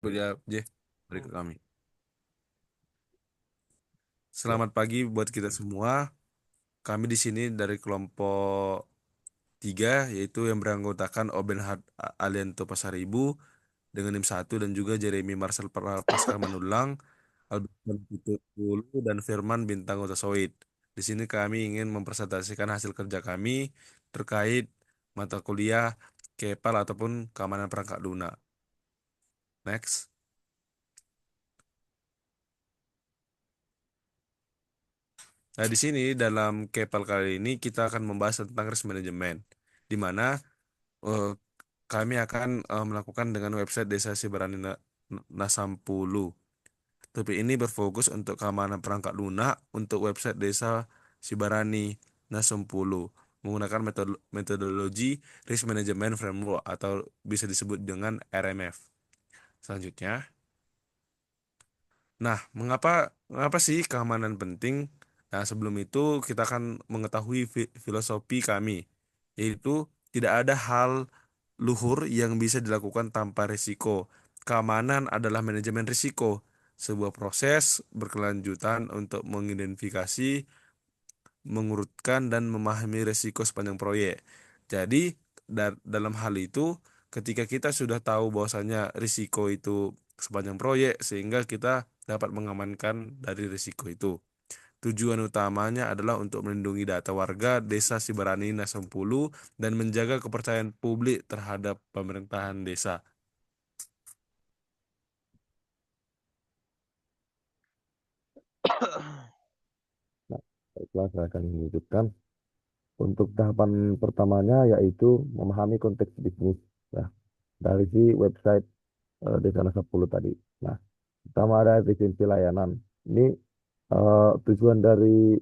Ya, J, berikut kami. Selamat pagi buat kita semua. Kami di sini dari kelompok 3, yaitu yang beranggotakan Obenhard Alianto Pasaribu dengan NIM 1 dan juga Jeremy Marcel Pascal Manulang, Alberto Pitulu, dan Firman Bintang Utasoid. Di sini kami ingin mempresentasikan hasil kerja kami terkait mata kuliah KEPAL ataupun keamanan perangkat lunak. Next. Nah, di sini dalam KEPAL kali ini kita akan membahas tentang risk management, di mana eh, kami akan melakukan dengan website Desa Sibarani Nasampulu. Tapi ini berfokus untuk keamanan perangkat lunak untuk website Desa Sibarani Nasampulu menggunakan metodologi Risk Management Framework atau bisa disebut dengan RMF. Selanjutnya, nah, mengapa sih keamanan penting? Nah, sebelum itu kita akan mengetahui filosofi kami, yaitu tidak ada hal luhur yang bisa dilakukan tanpa risiko. Keamanan adalah manajemen risiko, sebuah proses berkelanjutan untuk mengidentifikasi, mengurutkan dan memahami risiko sepanjang proyek. Jadi, dalam hal itu, ketika kita sudah tahu bahwasanya risiko itu sepanjang proyek, sehingga kita dapat mengamankan dari risiko itu. Tujuan utamanya adalah untuk melindungi data warga Desa Sibarani Nasempulu dan menjaga kepercayaan publik terhadap pemerintahan desa. Nah, baiklah, saya akan melanjutkan. Untuk tahapan pertamanya yaitu memahami konteks bisnis ya, dari si website Desa Nasa 10 tadi. Nah, pertama ada efisiensi layanan. Ini tujuan dari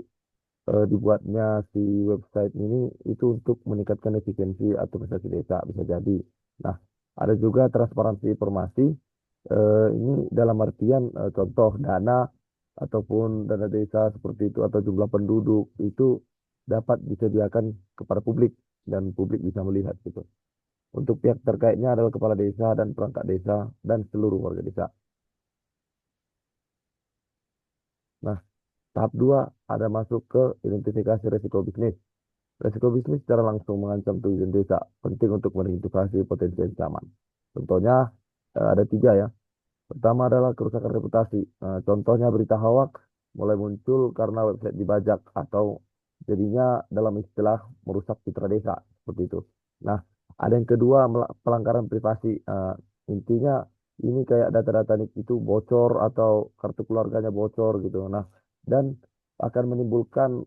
dibuatnya si website ini itu untuk meningkatkan efisiensi administrasi desa bisa jadi. Nah, ada juga transparansi informasi. Ini dalam artian contoh dana ataupun dana desa seperti itu atau jumlah penduduk itu dapat disediakan kepada publik dan publik bisa melihat gitu. Untuk pihak terkaitnya adalah kepala desa dan perangkat desa dan seluruh warga desa. Nah, tahap dua ada masuk ke identifikasi risiko bisnis. Risiko bisnis secara langsung mengancam tujuan desa. Penting untuk mengidentifikasi potensi ancaman. Contohnya ada tiga ya. Pertama adalah kerusakan reputasi. Contohnya berita hoax mulai muncul karena website dibajak atau jadinya dalam istilah merusak citra desa seperti itu. Nah, ada yang kedua pelanggaran privasi. Intinya ini kayak data-data nik itu bocor atau kartu keluarganya bocor gitu. Nah, dan akan menimbulkan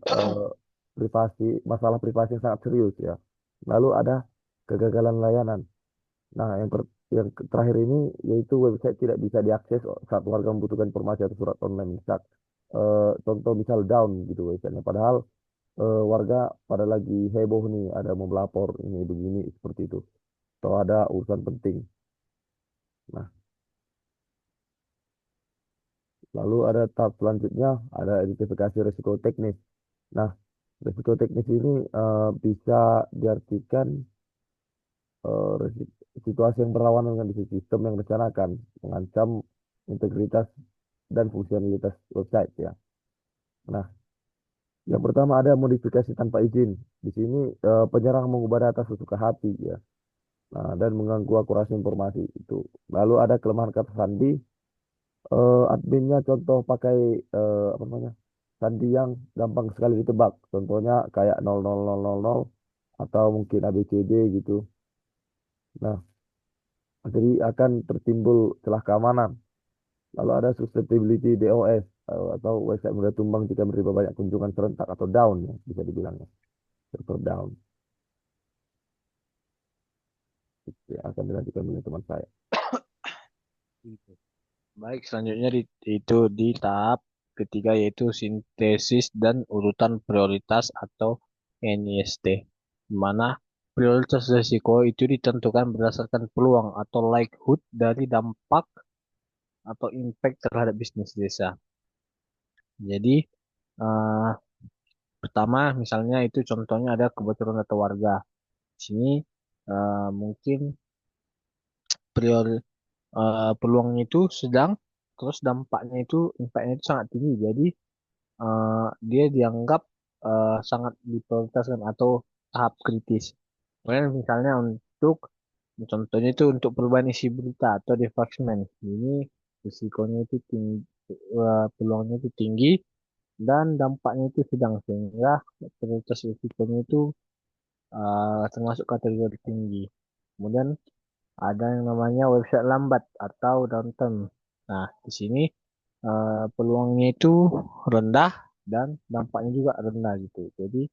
privasi masalah privasi yang sangat serius ya. Lalu ada kegagalan layanan. Nah, terakhir ini yaitu website tidak bisa diakses saat warga membutuhkan informasi atau surat online. Misal, contoh misal down gitu websitenya. Padahal warga pada lagi heboh nih, ada mau melapor ini begini seperti itu. Atau ada urusan penting. Nah, lalu ada tahap selanjutnya, ada identifikasi risiko teknis. Nah, risiko teknis ini bisa diartikan situasi yang berlawanan dengan sistem yang direncanakan, mengancam integritas dan fungsionalitas website ya. Nah, yang pertama ada modifikasi tanpa izin. Di sini penyerang mengubah data sesuka hati ya. Nah, dan mengganggu akurasi informasi itu. Lalu ada kelemahan kata sandi. Adminnya contoh pakai apa namanya? Sandi yang gampang sekali ditebak. Contohnya kayak 00000 atau mungkin ABCD gitu. Nah, jadi akan tertimbul celah keamanan. Lalu ada susceptibility DOS atau website mudah tumbang jika menerima banyak kunjungan serentak atau down ya, bisa dibilangnya server down. Ya, akan dilanjutkan oleh teman saya. Baik, selanjutnya itu di tahap ketiga yaitu sintesis dan urutan prioritas atau NIST, di mana prioritas risiko itu ditentukan berdasarkan peluang atau likelihood dari dampak atau impact terhadap bisnis desa. Jadi, eh, pertama misalnya itu contohnya ada kebocoran data warga. Di sini mungkin peluangnya itu sedang, terus impactnya itu sangat tinggi. Jadi dia dianggap sangat diprioritaskan atau tahap kritis. Kemudian misalnya contohnya itu untuk perubahan isi berita atau defacement. Ini risikonya itu tinggi, peluangnya itu tinggi dan dampaknya itu sedang sehingga prioritas risikonya itu termasuk kategori tinggi. Kemudian ada yang namanya website lambat atau downtime. Nah, di sini peluangnya itu rendah dan dampaknya juga rendah gitu. Jadi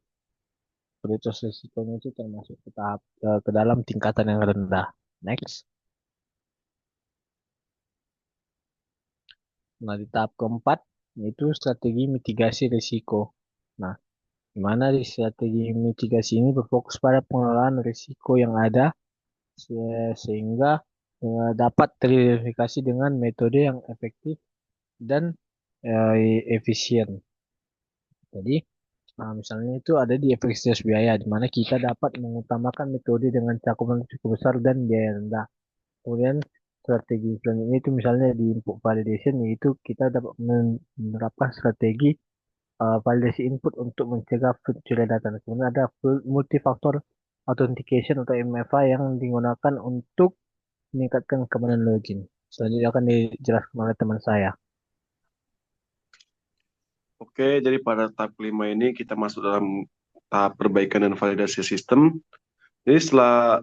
prioritas risikonya itu termasuk ke dalam tingkatan yang rendah. Next. Nah, di tahap keempat yaitu strategi mitigasi risiko. Nah, di mana di strategi mitigasi ini berfokus pada pengelolaan risiko yang ada sehingga dapat teridentifikasi dengan metode yang efektif dan efisien. Jadi, misalnya itu ada di efektivitas biaya, di mana kita dapat mengutamakan metode dengan cakupan cukup besar dan biaya rendah. Kemudian strategi selanjutnya itu misalnya di input validation, yaitu kita dapat menerapkan strategi validasi input untuk mencegah pencurian data. Kemudian ada multifaktor authentication atau MFA yang digunakan untuk meningkatkan keamanan login. Selanjutnya akan dijelaskan oleh teman saya. Oke, jadi pada tahap kelima ini kita masuk dalam tahap perbaikan dan validasi sistem. Jadi setelah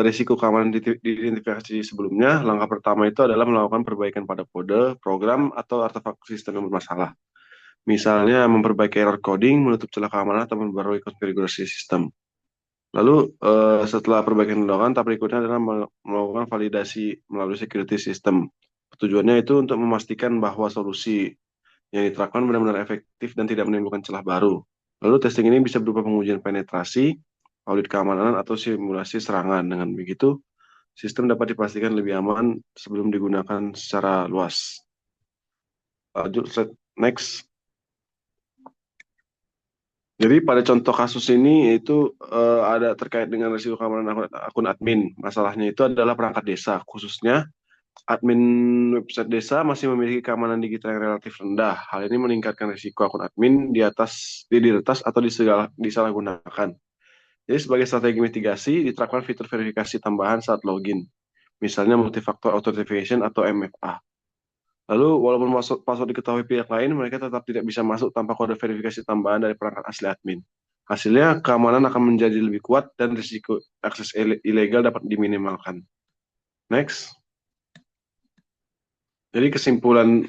risiko keamanan diidentifikasi sebelumnya, langkah pertama itu adalah melakukan perbaikan pada kode, program, atau artefak sistem yang bermasalah. Misalnya memperbaiki error coding, menutup celah keamanan, atau memperbarui konfigurasi sistem. Lalu setelah perbaikan dilakukan, tahap berikutnya adalah melakukan validasi melalui security system. Tujuannya itu untuk memastikan bahwa solusi yang diterapkan benar-benar efektif dan tidak menimbulkan celah baru. Lalu testing ini bisa berupa pengujian penetrasi, audit keamanan, atau simulasi serangan. Dengan begitu, sistem dapat dipastikan lebih aman sebelum digunakan secara luas. Lanjut, slide next. Jadi pada contoh kasus ini itu ada terkait dengan risiko keamanan akun admin. Masalahnya itu adalah perangkat desa, khususnya admin website desa masih memiliki keamanan digital yang relatif rendah. Hal ini meningkatkan risiko akun admin diretas atau disalahgunakan. Jadi sebagai strategi mitigasi, diterapkan fitur verifikasi tambahan saat login, misalnya multifaktor authentication atau MFA. Lalu, walaupun password diketahui pihak lain, mereka tetap tidak bisa masuk tanpa kode verifikasi tambahan dari perangkat asli admin. Hasilnya, keamanan akan menjadi lebih kuat dan risiko akses ilegal dapat diminimalkan. Next. Jadi kesimpulan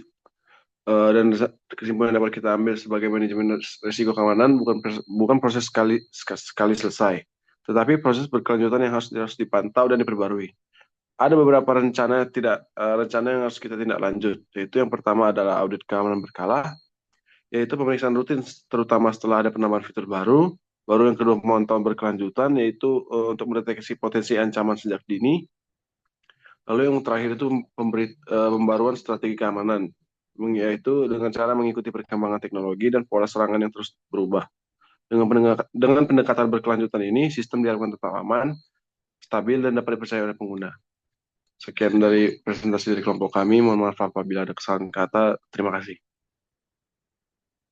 yang dapat kita ambil sebagai manajemen risiko keamanan bukan proses sekali selesai, tetapi proses berkelanjutan yang harus dipantau dan diperbarui. Ada beberapa rencana yang harus kita tindak lanjut, yaitu yang pertama adalah audit keamanan berkala, yaitu pemeriksaan rutin terutama setelah ada penambahan fitur baru. Baru yang kedua pemantauan berkelanjutan, yaitu untuk mendeteksi potensi ancaman sejak dini. Lalu yang terakhir itu pembaruan strategi keamanan, yaitu dengan cara mengikuti perkembangan teknologi dan pola serangan yang terus berubah. Dengan pendekatan berkelanjutan ini, sistem diharapkan tetap aman, stabil, dan dapat dipercaya oleh pengguna. Sekian dari presentasi dari kelompok kami. Mohon maaf apabila ada kesalahan kata. Terima kasih.